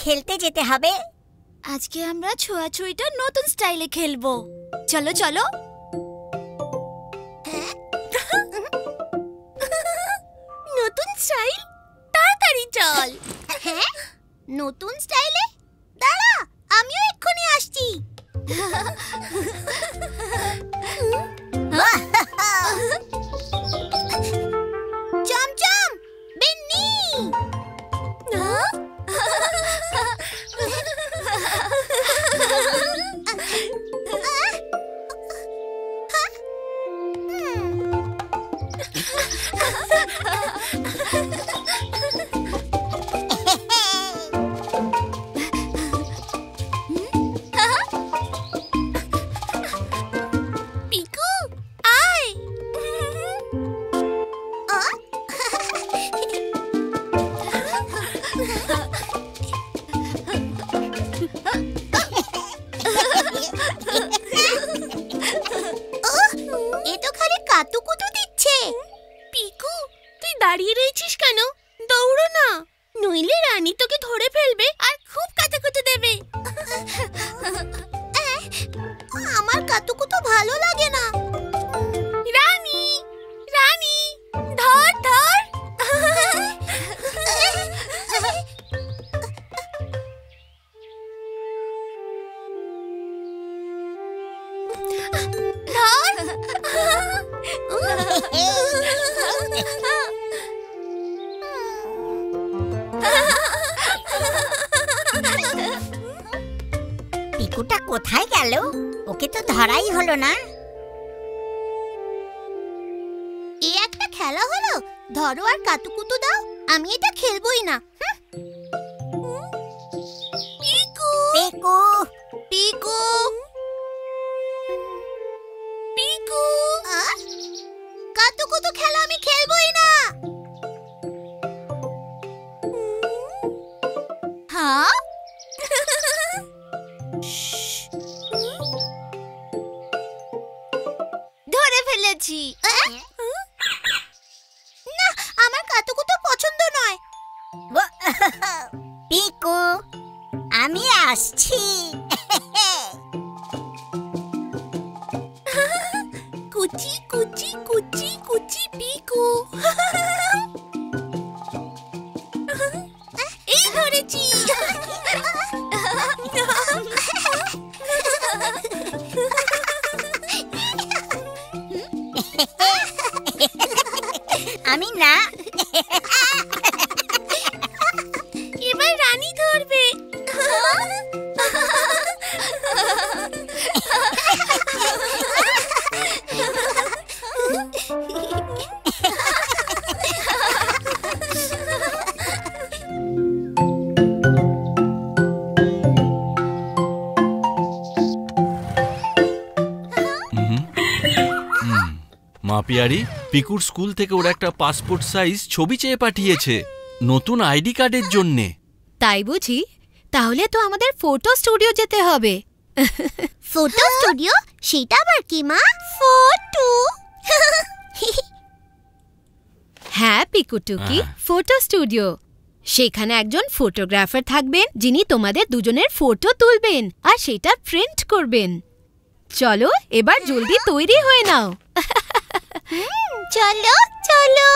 খেলতে যেতে হবে। আজকে আমরা ছোঁয়াছুঁইটা নতুন স্টাইলে খেলবো। চলো চলো। নতুন স্টাইল, তাড়াতাড়ি চল। হ্যাঁ, নতুন স্টাইলে? দাঁড়া, আমিও এক্ষুনি আসছি। চমচম, বেন্নি। পিকু, আয়। এ তো খালি কাতুকুতু দিচ্ছে। পিকু, তুই দাঁড়িয়ে রয়েছিস কেন? দৌড়ো না, নইলে রানী তোকে ধরে ফেলবে আর খুব কাটাকুটি দেবে। আমার কাতুকুতু ভালো লাগে না। রানী, রানী, ধর ধর। পিকুটা কোথায় গেল? ওকে তো ধরাই হলো না। এ একটা খেলা হলো? ধরো আর কাতুকুতু দাও। আমি এটা খেলবই না। পিকু, পিকু, পিকু, পিকু। কাতুকুতু খেলা আমি খেলবই না। হ্যাঁ, ধরে ফেলেছি। না, আমার কাতুকুতু পছন্দ নয়। পিকু, আমি আসছি। কুচি কুচি কুচি কুচি পিকু। এই ধরেছি। আমি না। এবার রানী ধরবে। মা পিয়ারি, পিকুর স্কুল থেকে ওরা একটা পাসপোর্ট সাইজ ছবি চেয়ে পাঠিয়েছে নতুন আইডি কার্ডের জন্যে। তাই বুঝি? তাহলে তো আমাদের ফটো স্টুডিও যেতে হবে। Photo studio? সেটা আবার কি মা? ফটো? হ্যাঁ পিকুটুকি, ফটো স্টুডিও। সেখানে একজন ফটোগ্রাফার থাকবেন যিনি তোমাদের দুজনের ফটো তুলবেন আর সেটা প্রিন্ট করবেন। চলো এবার জলদি তৈরি হয়ে নাও। চলো চলো।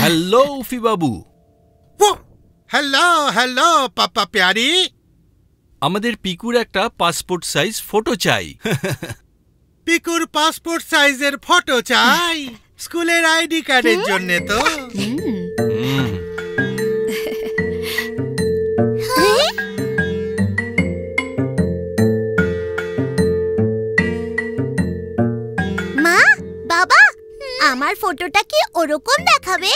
হ্যালো উফি বাবু। হ্যালো হ্যালো পাপা প্যারি। আমাদের পিকুর একটা পাসপোর্ট সাইজ ফটো চাই। পিকুর পাসপোর্ট সাইজের ফটো চাই? স্কুলের আইডি কার্ডের জন্য তো। মা, বাবা, আমার ফটোটা কি ওরকম দেখাবে?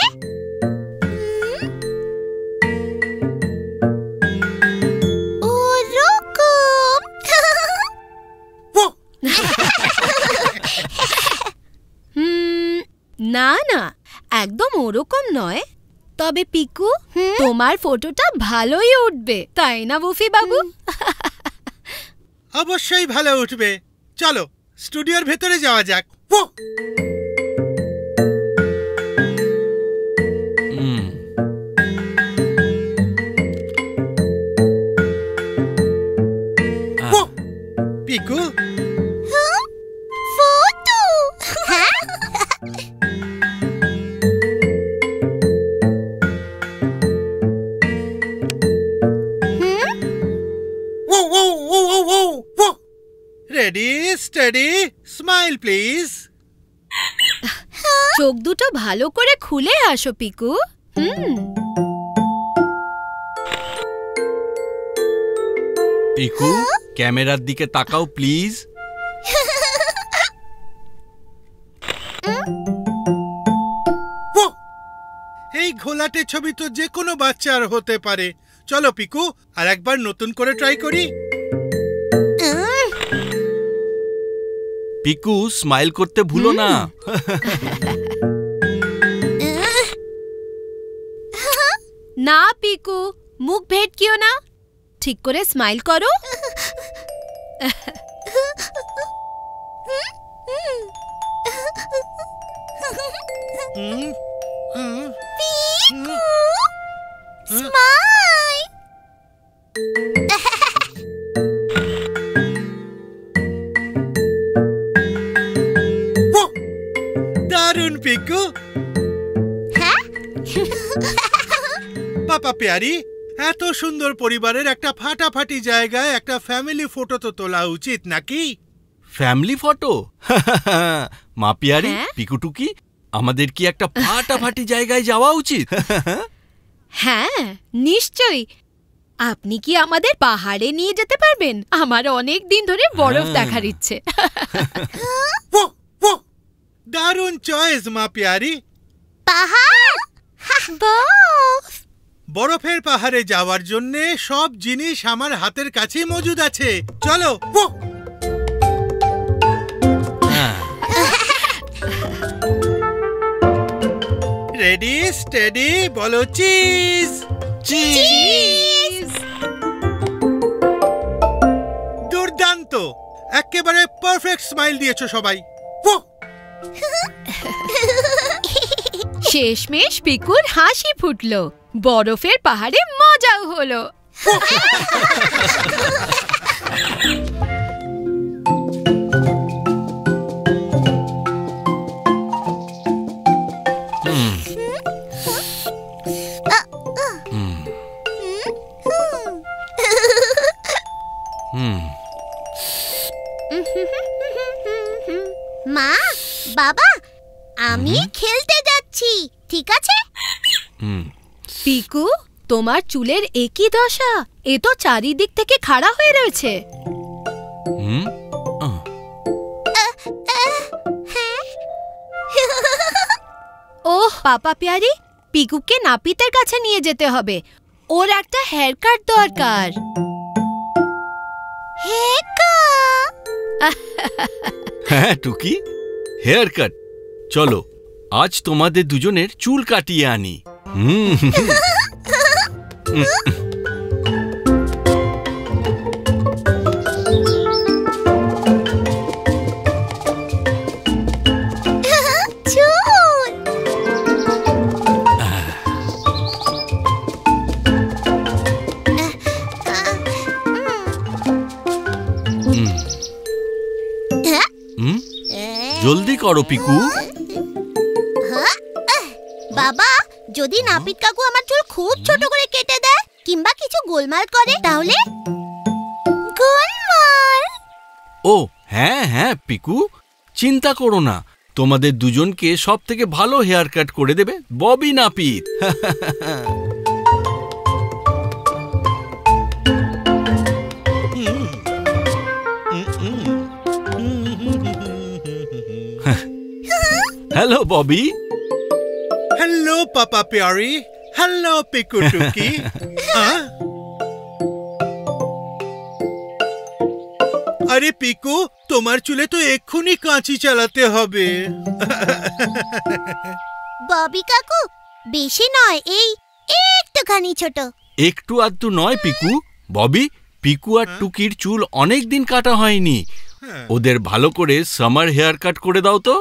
ওরকম নয়, তবে পিকু তোমার ফটোটা ভালোই উঠবে, তাই না বুফি বাবু? অবশ্যই ভালো উঠবে। চলো স্টুডিওর ভেতরে যাওয়া যাক। পিকু, ফটো। হ্যাঁ, রেডি স্টেডি স্মাইল প্লিজ। চোখ দুটো ভালো করে খুলে আসো পিকু। পিকু, ক্যামেরার দিকে তাকাও প্লিজ। এই ঘোলাটে ছবি তো যে কোনো বাচ্চার হতে পারে। চলো পিকু, আর একবার নতুন করে ট্রাই করি। পিকু, স্মাইল করতে ভুলো না। না পিকু, মুখ ভেটকিও না, ঠিক করে স্মাইল করো। স্মাইল। দারুণ পিকু। হ্যাঁ, পাপা প্যারি, এত সুন্দর পরিবারের একটা ফাটাফাটি জায়গায় একটা ফ্যামিলি ফটো তো তোলা উচিত নাকি? Family photo? মা পিয়ারি, হ্যাঁ? পিকুটুকি, আমাদের কি একটা ফাটাফাটি জায়গায় যাওয়া উচিত? হ্যাঁ নিশ্চয়ই। আপনি কি আমাদের পাহাড়ে নিয়ে যেতে পারবেন? আমার অনেক দিন ধরে বরফ দেখার ইচ্ছে। দারুণ চয়েস মা পিয়ারি। পাহাড়। বরফ। বরফের পাহাড়ে যাওয়ার জন্য সব জিনিস আমার হাতের কাছেই মজুদ আছে। চলো। রেডি স্টেডি বলো চিজ। চিজ। দুর্দান্ত, একেবারে পারফেক্ট স্মাইল দিয়েছো সবাই। শেষমেশ পিকুর হাসি ফুটলো, বরফের পাহাড়ে মজাও হলো। মা, বাবা, আমি খেলতে যাচ্ছি, ঠিক আছে? পিকু, তোমার চুলের একই দশা, এ তো চারিদিক থেকে খাড়া হয়ে রয়েছে। ওহ পাপা প্যারি, পিকুকে নাপিতের কাছে নিয়ে যেতে হবে, ওর একটা হেয়ার কাট দরকার। হ্যাঁ টুকি, হেয়ার কাট। চলো আজ তোমাদের দুজনের চুল কাটিয়ে আনি। জলদি করো পিকু। বাবা, যদি নাপিত কাকু আমার চুল খুব ছোট করে কেটে দেয় কিংবা কিছু গোলমাল করে তাহলে? গোলমাল? ও হ্যাঁ হ্যাঁ পিকু, চিন্তা করো না, তোমাদের দুজনকে সব থেকে ভালো হেয়ার কাট করে দেবে ববি নাপিত। Hello Bobby. হ্যালো পাপা প্যারি। হ্যালো পিকুটুকি। আরে পিকু, তোমার চুলে তো এক্ষুনি কাঁচি চালাতে হবে। ববি কাকু, বেশি নয়, এই একটুখানি ছোট। একটু আধটু নয় পিকু। ববি, পিকু আর টুকির চুল অনেক দিন কাটা হয়নি। ওদের ভালো করে সামার হেয়ার কাট করে দাও তো।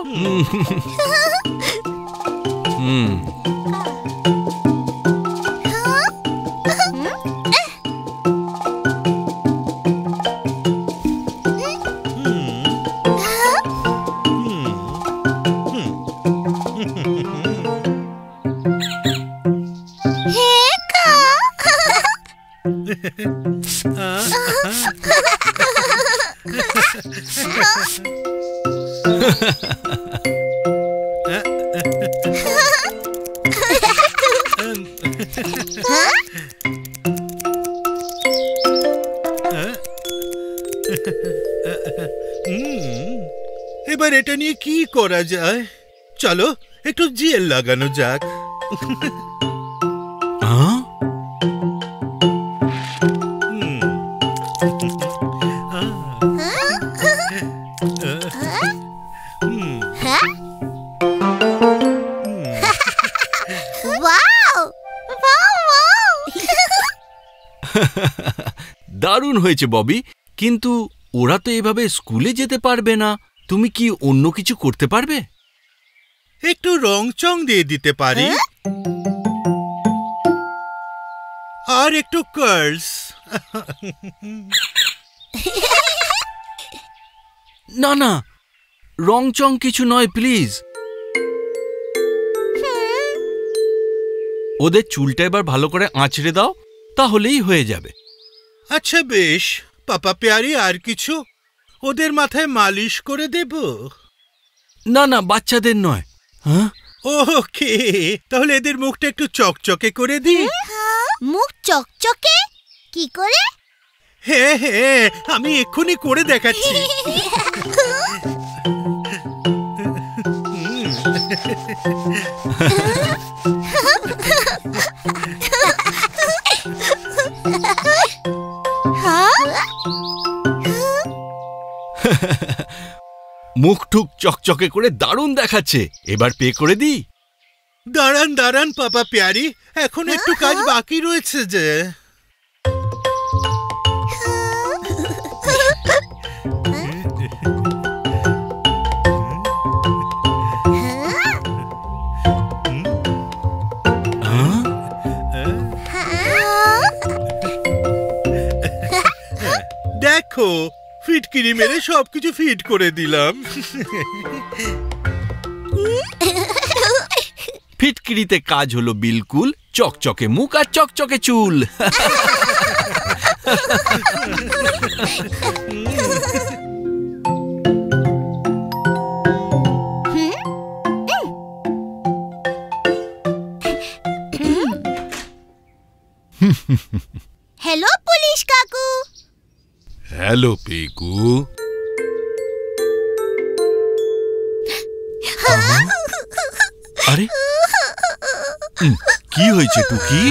এবার এটা নিয়ে কি করা যায়? চলো একটু জেল লাগানো যাক। দারুণ হয়েছে ববি, কিন্তু ওরা তো এভাবে স্কুলে যেতে পারবে না। তুমি কি অন্য কিছু করতে পারবে? একটু রং চং দিয়ে দিতে পারি, আর একটু কার্লস। না না, রং চং কিছু নয় প্লিজ। ওদের চুলটা এবার ভালো করে আঁচড়ে দাও, তাহলেই হয়ে যাবে। আচ্ছা বেশ পাপা প্যারি, আর কিছু? ওদের মাথায় মালিশ করে দেব? না না, বাচ্চাদের নয়। হ্যাঁ, ওকে, তাহলে এদের মুখটা একটু চকচকে করে দিই। মুখ চকচকে কি করে? হ্যাঁ হ্যাঁ, আমি এক্ষুনি করে দেখাচ্ছি। মুখ টুক চকচকে করে দারুণ দেখাচ্ছে। এবার পে করে দিই। দাঁড়ান দাঁড়ান পাপা প্যারি, এখন একটু কাজ বাকি রয়েছে যে। দেখো, ফিটকিরি মেরে সবকিছু ফিট করে দিলাম। ফিটকিরিতে কাজ হলো বিলকুল, চকচকে মুখ আর চকচকে চুল। হ্যালো পুলিশ কাকু। হ্যালো পিকু। আরে কি হয়েছে টুকি?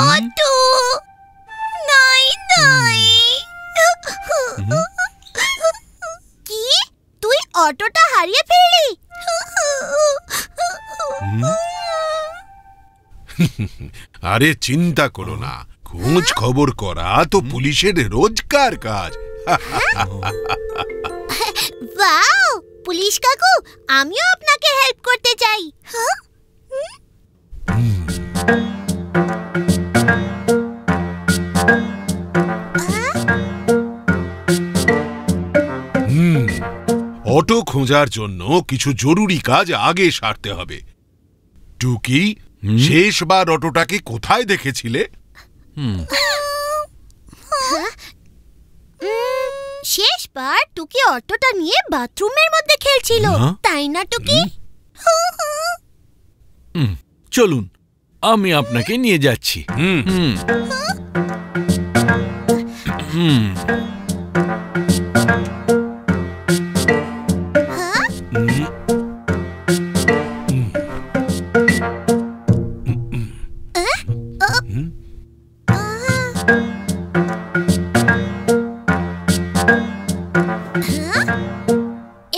অটো নাই নাই। কি, তুই অটোটা হারিয়ে ফেললি? আরে চিন্তা করো না, খোঁজ খবর করা তো পুলিশের রোজকার কাজ। ওয়াও, পুলিশ কাকু, আমিও আপনাকে হেল্প করতে চাই। অটো খোঁজার জন্য কিছু জরুরি কাজ আগে সারতে হবে। টুকি, শেষবার অটোটাকে কোথায় দেখেছিলে? শেষবার টুকি অটোটা নিয়ে বাথরুমের মধ্যে খেলছিল, তাই না টুকি? চলুন, আমি আপনাকে নিয়ে যাচ্ছি।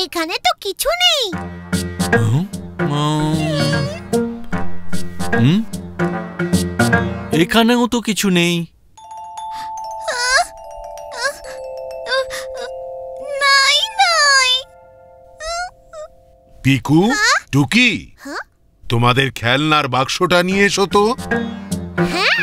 এখানে তো কিছু নেই। এখানেও তো কিছু নেই। নাই নাই। পিকু, টুকি, তোমাদের খেলনার বাক্সটা নিয়ে এসো তো। হ্যাঁ?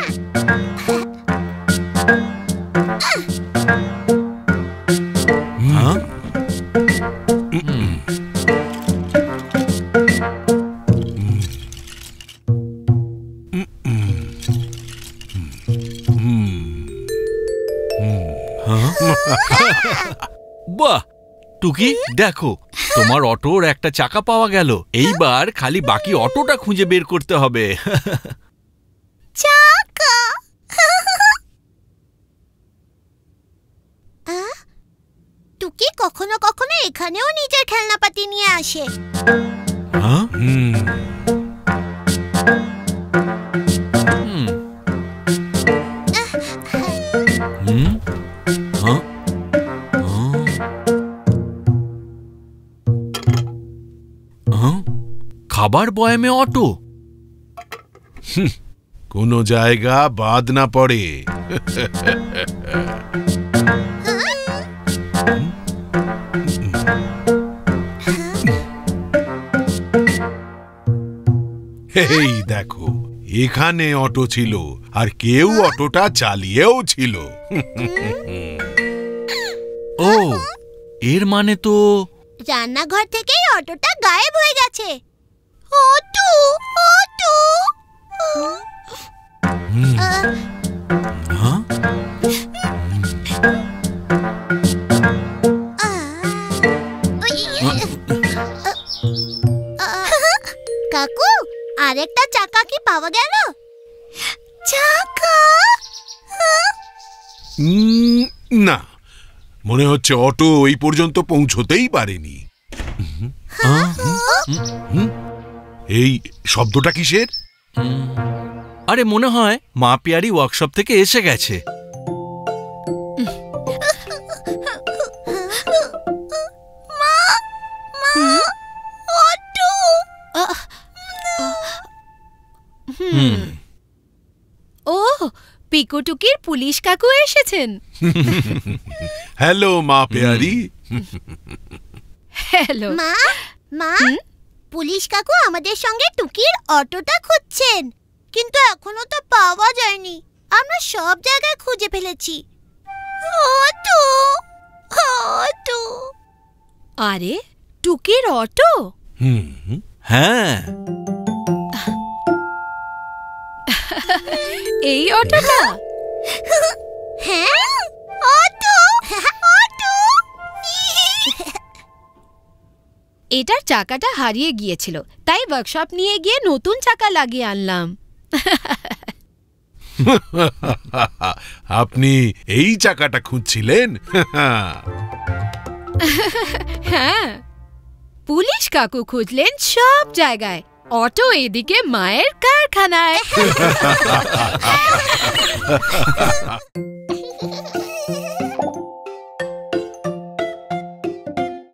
বাহ টুকি, দেখো তোমার অটোর একটা চাকা পাওয়া গেল। এইবার খালি বাকি অটোটা খুঁজে বের করতে হবে। চাকা। টুকি কখনো কখনো এখানেও নিজের খেলনাপাতি নিয়ে আসে। হ্যাঁ? খাবার বয়ামে অটো, কোনো জায়গা বাদ না পড়ে। এই দেখো, এখানে অটো ছিল আর কেউ অটোটা চালিয়েও ছিল। ও এর মানে তো রান্নাঘর থেকেই অটোটা গায়েব হয়ে গেছে। Auto auto. হ্যাঁ? কাকু, আরেকটা চাকা কি পাওয়া গেল? চাকা? না, মনে হচ্ছে অটো ওই পর্যন্ত পৌঁছতেই পারেনি। এই শব্দটা কিসের? আরে মনে হয় মা পিয়ারি ওয়ার্কশপ থেকে এসে গেছে। ও পিকু টুকির পুলিশ কাকু এসেছেন। হ্যালো মা পেয়ারি। হ্যালো। মা মা, পুলিশ কাকু আমাদের সঙ্গে টুকির অটোটা খুঁজছেন, কিন্তু এখনো তো পাওয়া যায়নি। আমরা সব জায়গায় খুঁজে ফেলেছি। Auto auto. আরে টুকির অটো? হ্যাঁ, এই অটোটা? হ্যাঁ, অটো অটো। এটার চাকাটা হারিয়ে গিয়েছিল, তাই ওয়ার্কশপ নিয়ে গিয়ে নতুন চাকা লাগিয়ে আনলাম। আপনি এই চাকাটা খুঁজছিলেন? হ্যাঁ, পুলিশ কাকু খুঁজলেন সব জায়গায়, অটো এদিকে মায়ের কারখানায়।